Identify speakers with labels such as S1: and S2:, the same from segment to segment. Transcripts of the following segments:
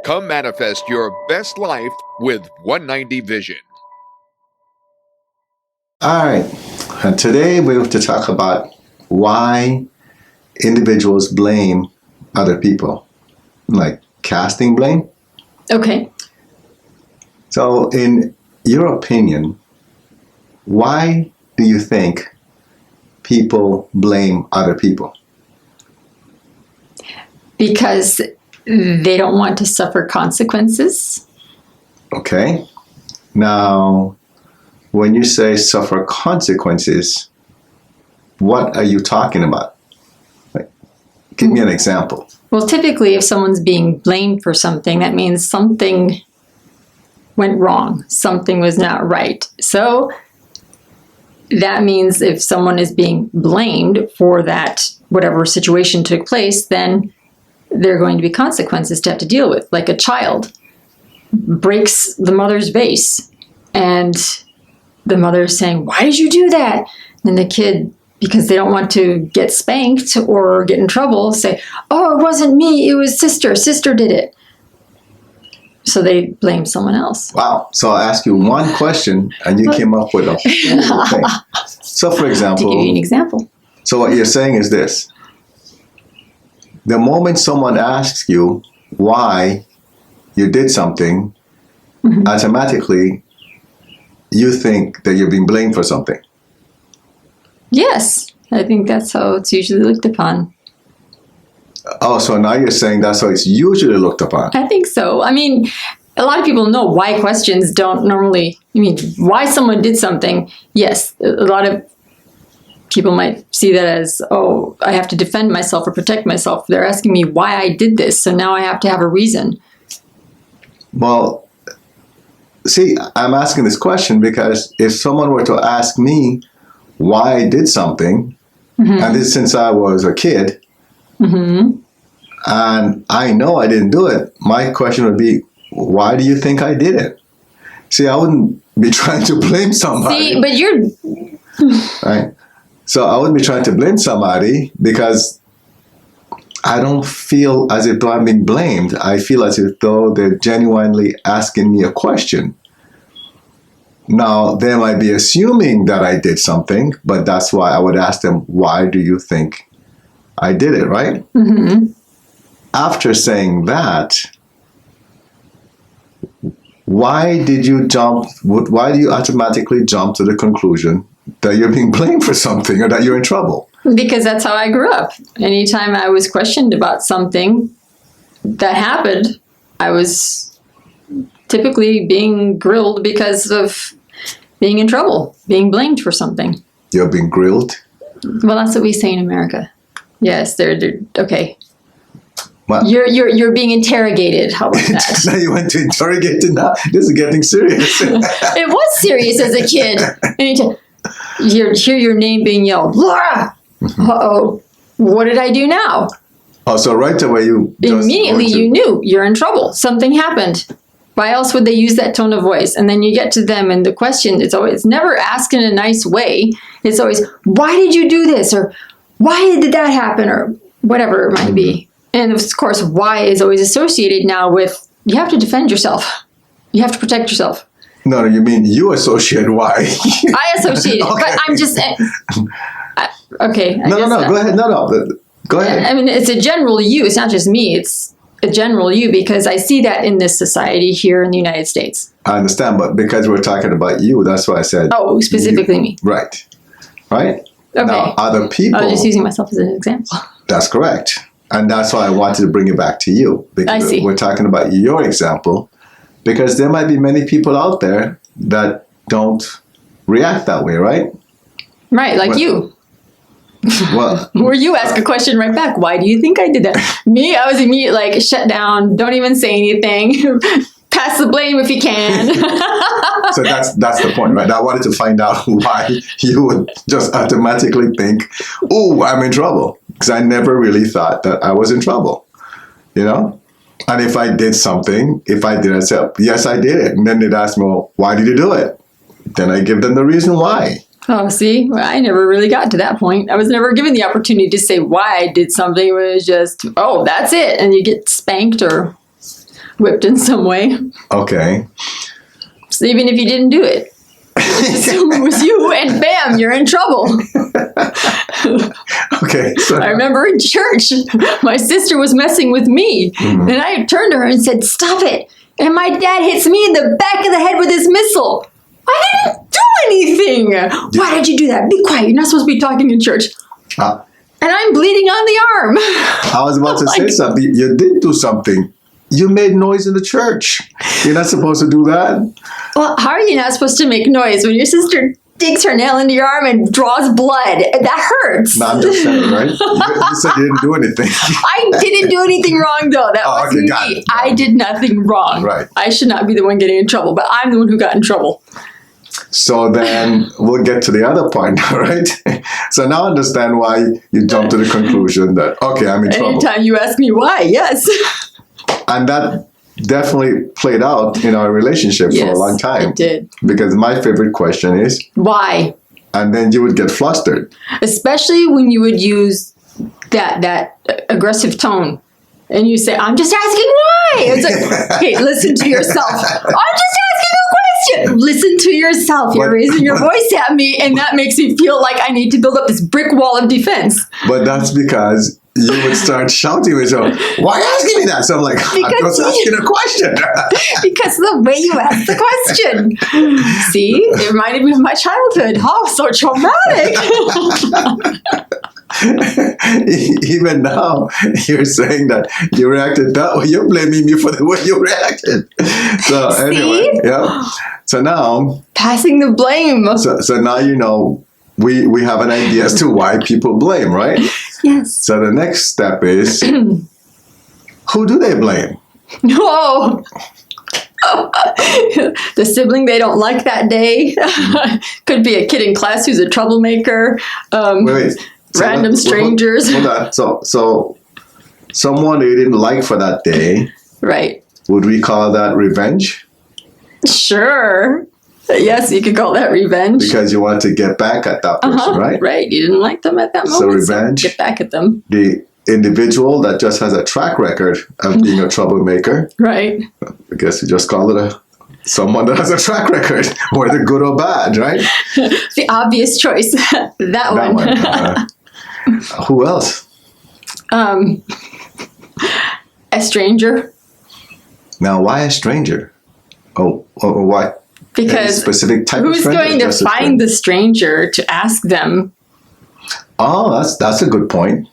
S1: Come manifest your best life with 190 Vision.
S2: All right. And today we have to talk about why individuals blame other people, like casting blame.
S3: Okay.
S2: So, in your opinion, why do you think people blame other people?
S3: Because they don't want to suffer consequences.
S2: Okay. Now, when you say suffer consequences, what are you talking about? Like, give me an example.
S3: Well, typically, if someone's being blamed for something, that means something went wrong. Something was not right. So that means if someone is being blamed for that, whatever situation took place, then there are going to be consequences to have to deal with. Like a child breaks the mother's vase and the mother is saying, "Why did you do that?" And the kid, because they don't want to get spanked or get in trouble, say, "Oh, it wasn't me, it was sister. Sister did it." So they blame someone else.
S2: Wow. So I'll ask you one question and you came up with a whole thing. So for example,
S3: to give you an example.
S2: So what you're saying is this. The moment someone asks you why you did something, automatically you think that you're being blamed for something.
S3: Yes, I think that's how it's usually looked upon.
S2: Oh, so now you're saying that's how it's usually looked upon.
S3: I think so. I mean, a lot of people know why questions don't normally, why someone did something. Yes, a lot of people might see that as, oh, I have to defend myself or protect myself. They're asking me why I did this, so now I have to have a reason.
S2: Well, see, I'm asking this question because if someone were to ask me why I did something, and this since I was a kid, and I know I didn't do it, my question would be, why do you think I did it? See, I wouldn't be trying to blame somebody.
S3: See, but you're...
S2: Right? So I wouldn't be trying to blame somebody because I don't feel as if though I'm being blamed. I feel as if though they're genuinely asking me a question. Now, they might be assuming that I did something, but that's why I would ask them, why do you think I did it, right? After saying that, why do you automatically jump to the conclusion that you're being blamed for something or that you're in trouble?
S3: Because that's how I grew up. Anytime I was questioned about something that happened, I was typically being grilled because of being in trouble, being blamed for something.
S2: You're being grilled?
S3: Well, that's what we say in America. Yes, they're okay.
S2: Well,
S3: you're being interrogated. How about that?
S2: Now you went to interrogated. Now this is getting serious.
S3: It was serious as a kid. Anytime you hear your name being yelled, uh-oh, what did I do now?
S2: Oh, so right away you
S3: immediately you knew you're in trouble. Something happened. Why else would they use that tone of voice? And then you get to them and the question, it's never asked in a nice way. It's always, why did you do this? Or why did that happen? Or whatever it might be. And of course, why is always associated now with, you have to defend yourself. You have to protect yourself.
S2: No, you mean you associate why.
S3: I associate it, okay. But I'm just, okay.
S2: No, go ahead. Go ahead.
S3: I mean, it's a general you. It's not just me. It's a general you because I see that in this society here in the United States.
S2: I understand, but because we're talking about you, that's why I said.
S3: Oh, specifically me.
S2: Right. Okay. Now, other people.
S3: I was just using myself as an example.
S2: That's correct. And that's why I wanted to bring it back to you. Because
S3: I see.
S2: We're talking about your example. Because there might be many people out there that don't react that way, right?
S3: Right, like you.
S2: Well,
S3: or you ask a question right back. Why do you think I did that? Me, I was immediately like, shut down. Don't even say anything. Pass the blame if you can.
S2: So that's the point, right? I wanted to find out why you would just automatically think, oh, I'm in trouble. Because I never really thought that I was in trouble, you know? And if I did something, I'd say, yes, I did it. And then they'd ask me, well, why did you do it? Then I give them the reason why.
S3: Oh, see, well, I never really got to that point. I was never given the opportunity to say why I did something. It was just, oh, that's it. And you get spanked or whipped in some way.
S2: Okay.
S3: So even if you didn't do it, just assume it was you, and bam, you're in trouble.
S2: Okay. So
S3: I remember in church, my sister was messing with me, and I turned to her and said, "Stop it!" And my dad hits me in the back of the head with his missile. I didn't do anything. Why did you do that? Be quiet. You're not supposed to be talking in church.
S2: uh,
S3: And I'm bleeding on the arm.
S2: I was about to say something. You did do something. You made noise in the church. You're not supposed to do that.
S3: Well, how are you not supposed to make noise when your sister digs her nail into your arm and draws blood? That hurts.
S2: No, I'm just saying, right? You said you didn't do anything.
S3: I didn't do anything wrong, though. That wasn't
S2: okay, got
S3: me.
S2: it.
S3: I did nothing wrong.
S2: Right.
S3: I should not be the one getting in trouble, but I'm the one who got in trouble.
S2: So then we'll get to the other part now, right? So now I understand why you jumped to the conclusion that, okay, I'm in trouble.
S3: Anytime you ask me why, yes.
S2: And that definitely played out in our relationship for a long time.
S3: It did.
S2: Because my favorite question is,
S3: Why?
S2: and then you would get flustered.
S3: Especially when you would use that aggressive tone. And you say, I'm just asking why. It's like, hey, listen to yourself. I'm just asking a question. Listen to yourself. You're raising your voice at me, and that makes me feel like I need to build up this brick wall of defense.
S2: But that's because you would start shouting at yourself, why asking me that? So I'm like, I'm just asking a question.
S3: Because the way you asked the question. See, it reminded me of my childhood. Oh, so traumatic.
S2: Even now, you're saying that you reacted that way. You're blaming me for the way you reacted. So anyway, yeah. So now,
S3: passing the blame.
S2: So now you know we have an idea as to why people blame, right?
S3: Yes.
S2: So the next step is, who do they blame?
S3: No. The sibling they don't like that day. Could be a kid in class who's a troublemaker.
S2: Wait.
S3: Random strangers.
S2: Hold on. So someone they didn't like for that day.
S3: Right.
S2: Would we call that revenge?
S3: Sure. Yes, you could call that revenge.
S2: Because you want to get back at that person, right?
S3: Right. You didn't like them at that moment.
S2: So revenge.
S3: Get back at them.
S2: The individual that just has a track record of being a troublemaker.
S3: Right.
S2: I guess you just call it someone that has a track record, whether good or bad, right?
S3: The obvious choice. that one.
S2: Who else?
S3: A stranger.
S2: Now, why a stranger? Oh, why?
S3: Because
S2: a specific type of
S3: who's
S2: stranger?
S3: going to find the stranger to ask them?
S2: Oh, that's a good point.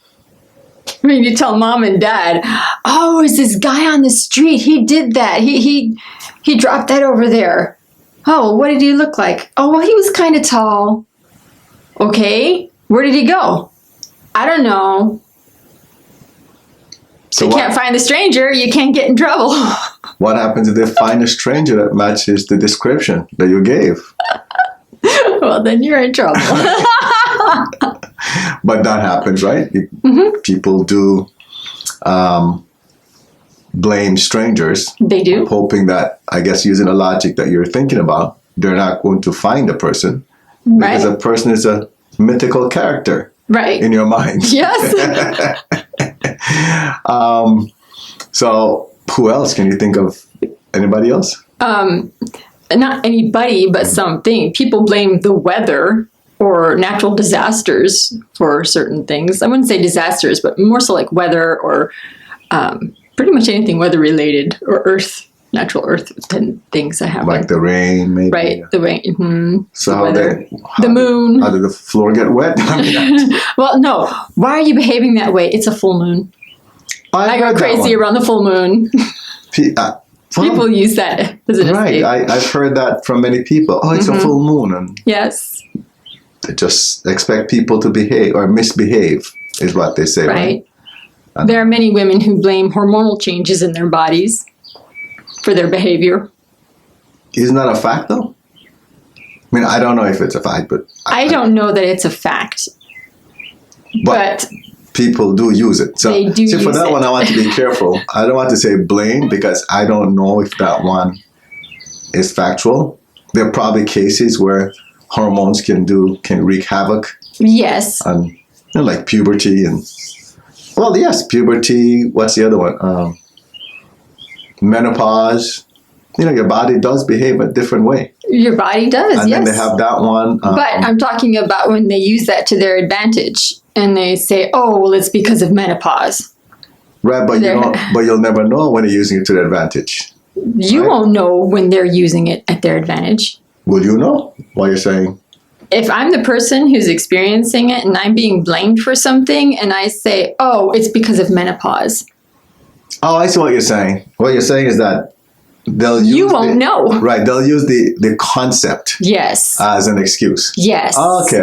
S3: I mean, you tell mom and dad, oh, is this guy on the street? He did that. He dropped that over there. Oh, what did he look like? Oh, well, he was kind of tall. Okay, where did he go? I don't know. So you can't find the stranger, you can't get in trouble.
S2: What happens if they find a stranger that matches the description that you gave?
S3: Well, then you're in trouble.
S2: But that happens, right? People do blame strangers.
S3: They do.
S2: Hoping that, I guess, using the logic that you're thinking about, they're not going to find a person.
S3: Right.
S2: Because a person is a mythical character.
S3: Right.
S2: In your mind.
S3: Yes.
S2: So who else? Can you think of anybody else?
S3: Not anybody, but something. People blame the weather or natural disasters for certain things. I wouldn't say disasters, but more so like weather or pretty much anything weather related or natural earth things that happen.
S2: Like the rain, maybe.
S3: Right, the rain. Mm-hmm.
S2: So
S3: the weather. The moon.
S2: How did the floor get wet?
S3: Well, no. Why are you behaving that way? It's a full moon. I go crazy around the full moon. People use that as an escape.
S2: I've heard that from many people. Oh, it's a full moon. And
S3: yes.
S2: They just expect people to behave or misbehave, is what they say. Right.
S3: There are many women who blame hormonal changes in their bodies for their behavior.
S2: Isn't that a fact, though? I mean, I don't know if it's a fact, but...
S3: I don't know that it's a fact. But
S2: people do use it. So,
S3: they do use
S2: for that
S3: it.
S2: one, I want to be careful. I don't want to say blame because I don't know if that one is factual. There are probably cases where hormones can wreak havoc.
S3: Yes.
S2: And like puberty and... Well, yes, puberty. What's the other one? menopause. Your body does behave a different way.
S3: Your body does,
S2: And
S3: yes.
S2: then they have that one.
S3: But I'm talking about when they use that to their advantage and they say, oh, well, it's because of menopause.
S2: Right, but you'll never know when they're using it to their advantage.
S3: You won't know when they're using it at their advantage.
S2: Will you know what you're saying?
S3: If I'm the person who's experiencing it and I'm being blamed for something and I say, oh, it's because of menopause.
S2: Oh, I see what you're saying. What you're saying is that you won't
S3: know.
S2: Right, they'll use the concept.
S3: Yes.
S2: As an excuse.
S3: Yes.
S2: Okay.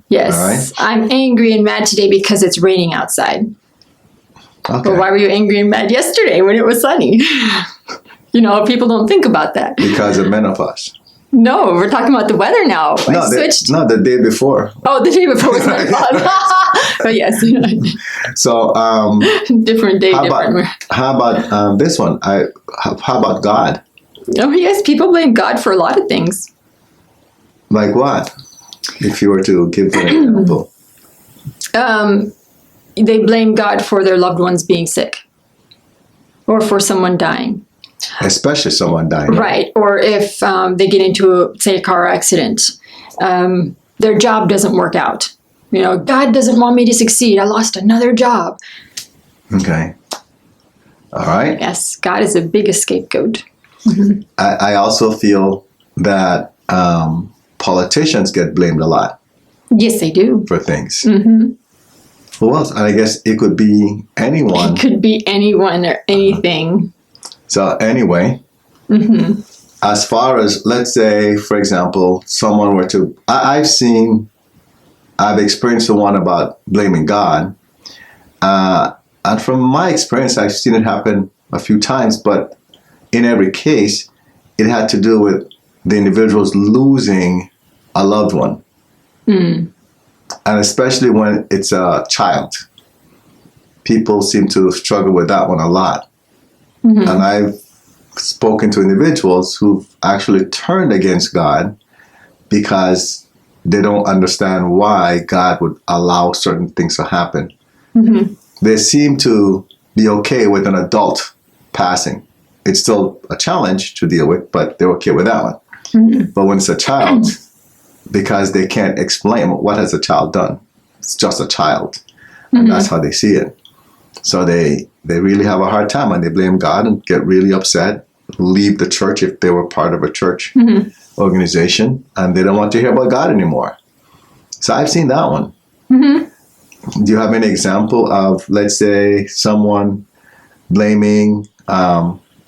S3: Yes.
S2: All right.
S3: I'm angry and mad today because it's raining outside.
S2: Okay.
S3: Well, why were you angry and mad yesterday when it was sunny? People don't think about that.
S2: Because of menopause.
S3: No, we're talking about the weather now.
S2: No, the day before.
S3: Oh, the day before was menopause. But yes.
S2: So,
S3: different day, different.
S2: How about this one? How about God?
S3: Oh, yes, people blame God for a lot of things.
S2: Like what? If you were to give an example.
S3: They blame God for their loved ones being sick or for someone dying.
S2: Especially someone dying.
S3: Right. Or if they get into, say, a car accident, their job doesn't work out. God doesn't want me to succeed. I lost another job.
S2: Okay. All right.
S3: Yes, God is the biggest scapegoat.
S2: I also feel that politicians get blamed a lot.
S3: Yes, they do.
S2: For things.
S3: Mm-hmm.
S2: Who else? And I guess it could be anyone.
S3: It could be anyone or anything.
S2: So anyway, as far as, let's say, for example, someone were to, I've experienced the one about blaming God. And from my experience, I've seen it happen a few times, but in every case, it had to do with the individuals losing a loved one. Mm. And especially when it's a child. People seem to struggle with that one a lot. Mm-hmm. And I've spoken to individuals who've actually turned against God because they don't understand why God would allow certain things to happen. Mm-hmm. They seem to be okay with an adult passing. It's still a challenge to deal with, but they're okay with that one. Mm-hmm. But when it's a child, because they can't explain what has a child done, it's just a child. And that's how they see it. So they really have a hard time and they blame God and get really upset, leave the church if they were part of a church organization, and they don't want to hear about God anymore. So I've seen that one. Mm-hmm. Do you have any example of, let's say, someone blaming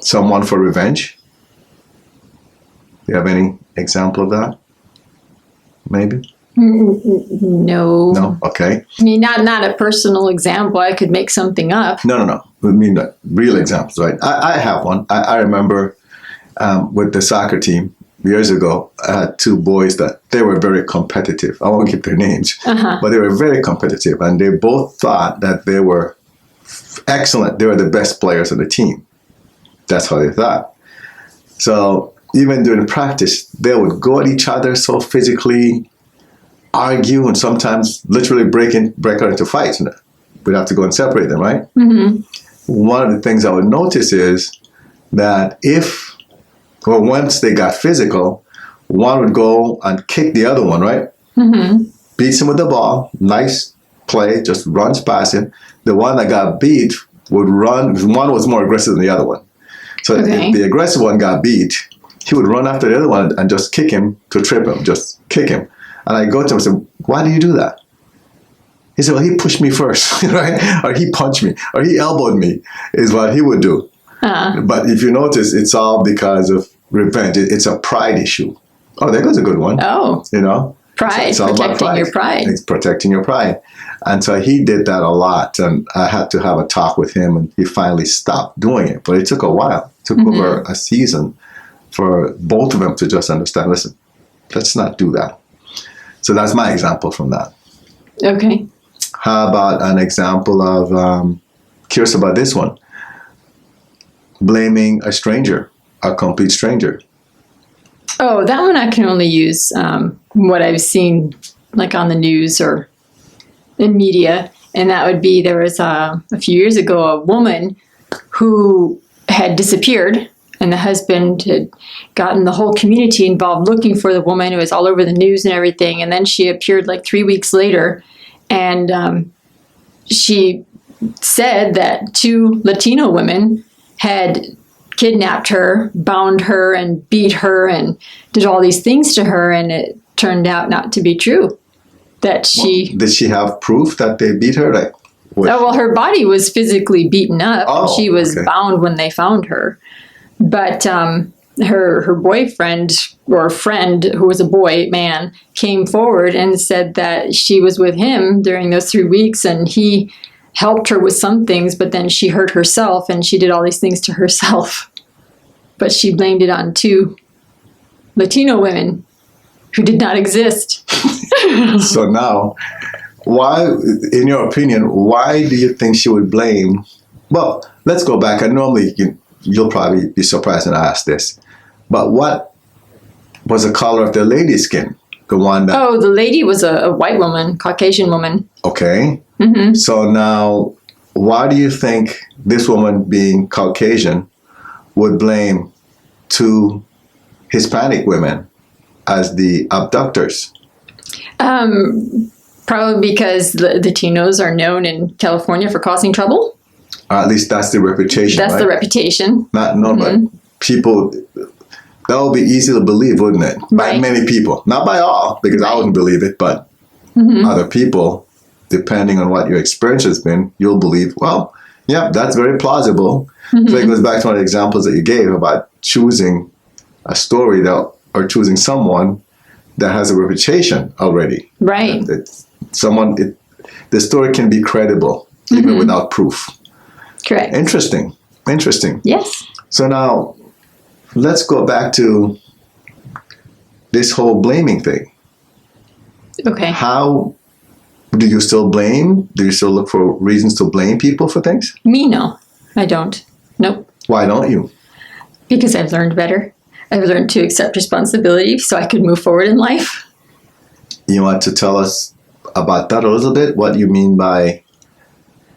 S2: someone for revenge? Do you have any example of that? Maybe?
S3: No.
S2: No? Okay.
S3: I mean, not a personal example. I could make something up.
S2: No. I mean, real examples, right? I have one. I remember with the soccer team years ago, I had two boys that they were very competitive. I won't give their names, but they were very competitive. And they both thought that they were excellent. They were the best players on the team. That's how they thought. So even during practice, they would go at each other so physically, argue, and sometimes literally break out into fights. We'd have to go and separate them, right? Mm-hmm. One of the things I would notice is that once they got physical, one would go and kick the other one, right? Mm-hmm. Beats him with the ball, nice play, just runs past him. The one that got beat would run, one was more aggressive than the other one. So if the aggressive one got beat, he would run after the other one and just kick him to trip him, just kick him. And I go to him and say, why do you do that? He said, well, he pushed me first, right? Or he punched me, or he elbowed me, is what he would do. But if you notice, it's all because of revenge. It's a pride issue. Oh, there goes a good one.
S3: Oh. Pride,
S2: it's all about pride.
S3: Your pride.
S2: It's protecting your pride. And so he did that a lot. And I had to have a talk with him, and he finally stopped doing it. But it took a while. It took over a season for both of them to just understand, listen, let's not do that. So that's my example from that.
S3: Okay.
S2: How about an example of, curious about this one, blaming a stranger, a complete stranger?
S3: Oh, that one I can only use what I've seen like on the news or in media. And that would be, there was a few years ago, a woman who had disappeared, and the husband had gotten the whole community involved looking for the woman. It was all over the news and everything. And then she appeared like 3 weeks later, and she said that 2 Latino women had kidnapped her, bound her, and beat her, and did all these things to her, and it turned out not to be true. That she...
S2: Did she have proof that they beat her? Like, what?
S3: Oh, well, her body was physically beaten up.
S2: Oh,
S3: she was
S2: okay.
S3: bound when they found her. But her boyfriend or friend, who was a man, came forward and said that she was with him during those 3 weeks, and he helped her with some things, but then she hurt herself, and she did all these things to herself. But she blamed it on 2 Latino women who did not exist.
S2: So now, why, in your opinion, why do you think she would blame? Well, let's go back. And normally you'll probably be surprised when I ask this, but what was the color of the lady's skin? The one that...
S3: Oh, the lady was a white woman, Caucasian woman.
S2: Okay.
S3: Mm-hmm.
S2: So now, why do you think this woman, being Caucasian, would blame 2 Hispanic women as the abductors?
S3: Probably because the Latinos are known in California for causing trouble.
S2: At least that's the reputation.
S3: That's
S2: right?
S3: the reputation.
S2: Not no, but people. That would be easy to believe, wouldn't it? By
S3: Right.
S2: many people, not by all, because I wouldn't believe it, but other people, depending on what your experience has been, you'll believe. Well, yeah, that's very plausible. So it goes back to one of the examples that you gave about choosing a story that, or choosing someone that has a reputation already.
S3: Right.
S2: The story can be credible even without proof.
S3: Correct.
S2: Interesting.
S3: Yes.
S2: So now, let's go back to this whole blaming thing.
S3: Okay.
S2: How do you still blame? Do you still look for reasons to blame people for things?
S3: Me, no. I don't. Nope.
S2: Why don't you?
S3: Because I've learned better. I've learned to accept responsibility so I could move forward in life.
S2: You want to tell us about that a little bit? What you mean by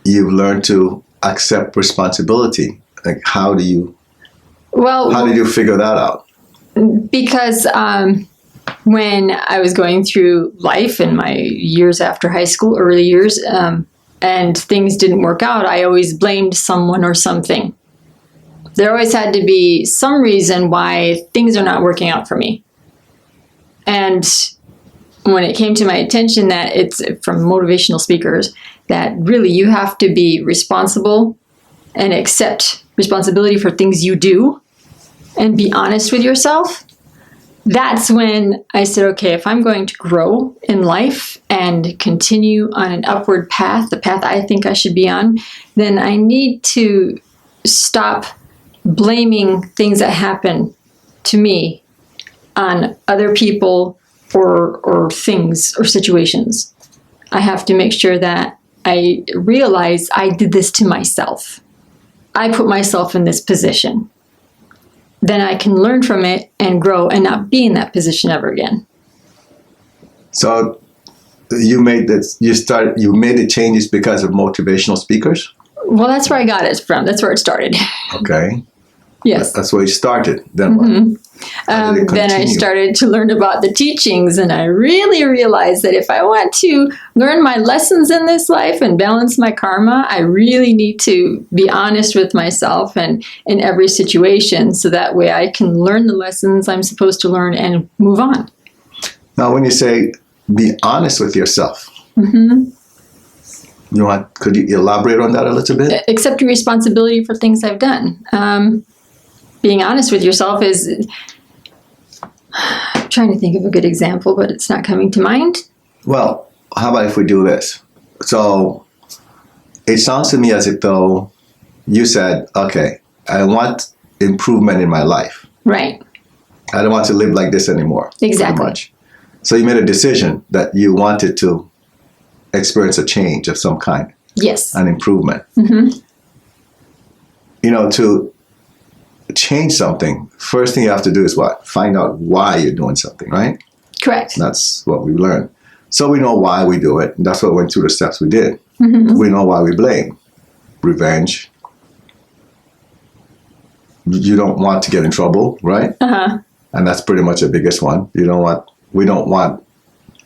S2: you've learned to accept responsibility? Like, how did you figure that out?
S3: Because when I was going through life in my years after high school, early years, and things didn't work out, I always blamed someone or something. There always had to be some reason why things are not working out for me. And when it came to my attention that it's from motivational speakers, that really you have to be responsible and accept responsibility for things you do and be honest with yourself, that's when I said, okay, if I'm going to grow in life and continue on an upward path, the path I think I should be on, then I need to stop blaming things that happen to me on other people or things or situations. I have to make sure that I realize I did this to myself. I put myself in this position. Then I can learn from it and grow and not be in that position ever again.
S2: So you made the changes because of motivational speakers?
S3: Well, that's where I got it from. That's where it started.
S2: Okay.
S3: Yes.
S2: That's where you started. Then what? How did it
S3: Then I
S2: continue?
S3: started to learn about the teachings, and I really realized that if I want to learn my lessons in this life and balance my karma, I really need to be honest with myself and in every situation, so that way I can learn the lessons I'm supposed to learn and move on.
S2: Now, when you say be honest with yourself, could you elaborate on that a little bit?
S3: Accepting responsibility for things I've done. Being honest with yourself is... I'm trying to think of a good example, but it's not coming to mind.
S2: Well, how about if we do this? So it sounds to me as if though you said, okay, I want improvement in my life.
S3: Right.
S2: I don't want to live like this anymore.
S3: Exactly.
S2: Pretty much. So you made a decision that you wanted to experience a change of some kind.
S3: Yes.
S2: An improvement. To change something, first thing you have to do is what? Find out why you're doing something, right?
S3: Correct.
S2: That's what we learned. So we know why we do it. And that's what went through the steps we did. We know why we blame. Revenge. you don't want to get in trouble, right?
S3: Uh-huh.
S2: And that's pretty much the biggest one. We don't want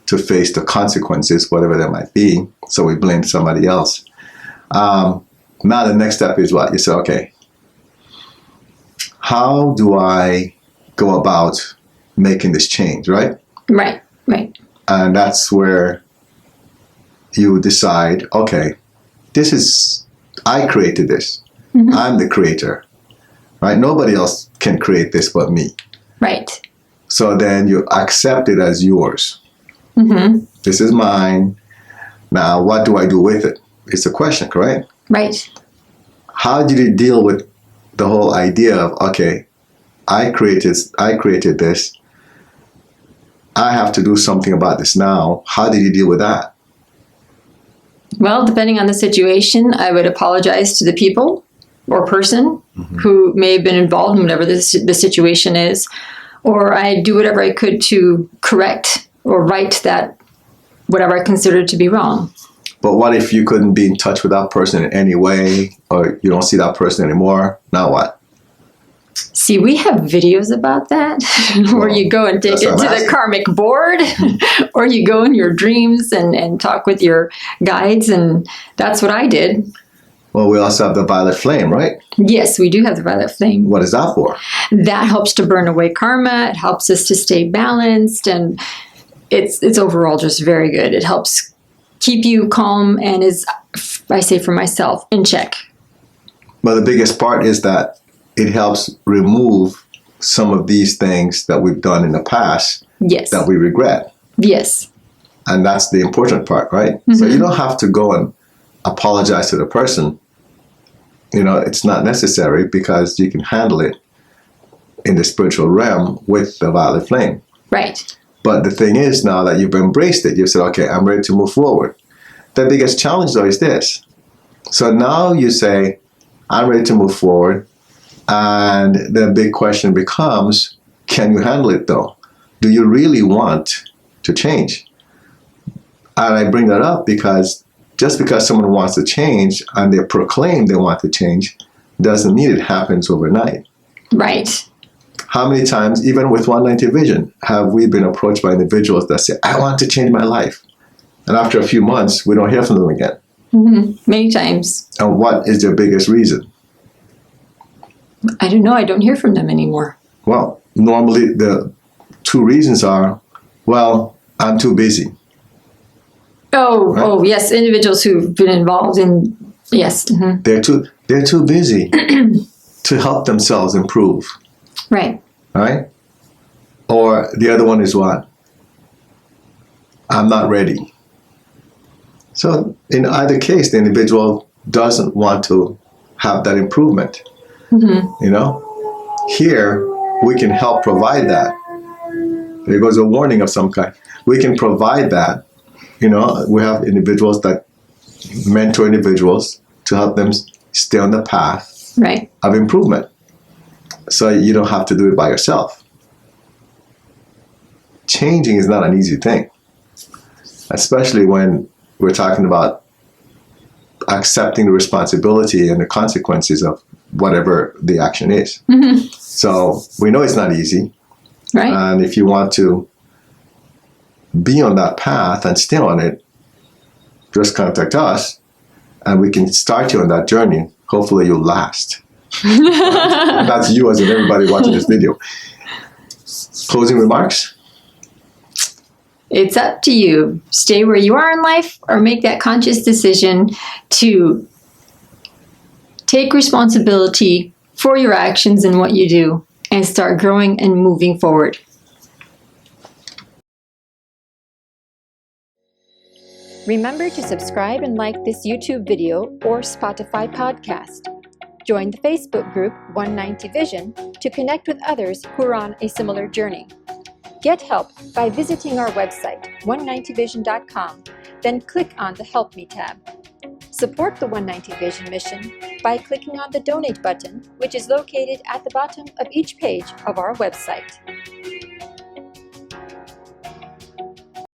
S2: to face the consequences, whatever they might be. So we blame somebody else. Now the next step is what? You say, okay, how do I go about making this change, right?
S3: Right.
S2: And that's where you decide, okay, I created this.
S3: Mm-hmm.
S2: I'm the creator, right? Nobody else can create this but me.
S3: Right.
S2: So then you accept it as yours.
S3: Mm-hmm.
S2: This is mine. Now, what do I do with it? It's a question, correct?
S3: Right.
S2: How did you deal with the whole idea of, okay, I created this. I have to do something about this now. How did you deal with that?
S3: Well, depending on the situation, I would apologize to the people or person who may have been involved in whatever the situation is, or I do whatever I could to correct or right that whatever I considered to be wrong.
S2: But what if you couldn't be in touch with that person in any way, or you don't see that person anymore? Now what?
S3: See, we have videos about that where you go and take it to the karmic board or you go in your dreams and talk with your guides, and that's what I did.
S2: Well, we also have the violet flame, right?
S3: Yes, we do have the violet flame.
S2: What is that for?
S3: That helps to burn away karma. It helps us to stay balanced, and it's overall just very good. It helps keep you calm and is, I say for myself, in check.
S2: But the biggest part is that it helps remove some of these things that we've done in the past that we regret.
S3: Yes.
S2: And that's the important part, right? Mm-hmm. So you don't have to go and apologize to the person. You know, it's not necessary because you can handle it in the spiritual realm with the violet flame.
S3: Right.
S2: But the thing is, now that you've embraced it, you've said, okay, I'm ready to move forward. The biggest challenge, though, is this. So now you say, I'm ready to move forward. And the big question becomes, can you handle it, though? Do you really want to change? And I bring that up because just because someone wants to change and they proclaim they want to change doesn't mean it happens overnight.
S3: Right.
S2: How many times, even with 190 Vision, have we been approached by individuals that say, I want to change my life? And after a few months, we don't hear from them again.
S3: Mm-hmm. Many times.
S2: And what is their biggest reason?
S3: I don't know. I don't hear from them anymore.
S2: Well, normally the two reasons are, well, I'm too busy.
S3: Oh, right? Oh, yes. Individuals who've been involved in, yes. Mm-hmm.
S2: They're too busy to help themselves improve.
S3: Right.
S2: Right? Or the other one is what? I'm not ready. So in either case, the individual doesn't want to have that improvement. Mm-hmm. You know? Here, we can help provide that. There goes a warning of some kind. We can provide that. You know, we have individuals that mentor individuals to help them stay on the path of improvement. So you don't have to do it by yourself. Changing is not an easy thing, especially when we're talking about accepting the responsibility and the consequences of whatever the action is. Mm-hmm. So we know it's not easy.
S3: Right.
S2: And if you want to be on that path and stay on it, just contact us and we can start you on that journey. Hopefully you'll last. That's you as in everybody watching this video. Closing remarks?
S3: It's up to you. Stay where you are in life or make that conscious decision to take responsibility for your actions and what you do and start growing and moving forward.
S4: Remember to subscribe and like this YouTube video or Spotify podcast. Join the Facebook group 190 Vision to connect with others who are on a similar journey. Get help by visiting our website, 190vision.com, then click on the Help Me tab. Support the 190 Vision mission by clicking on the Donate button, which is located at the bottom of each page of our website.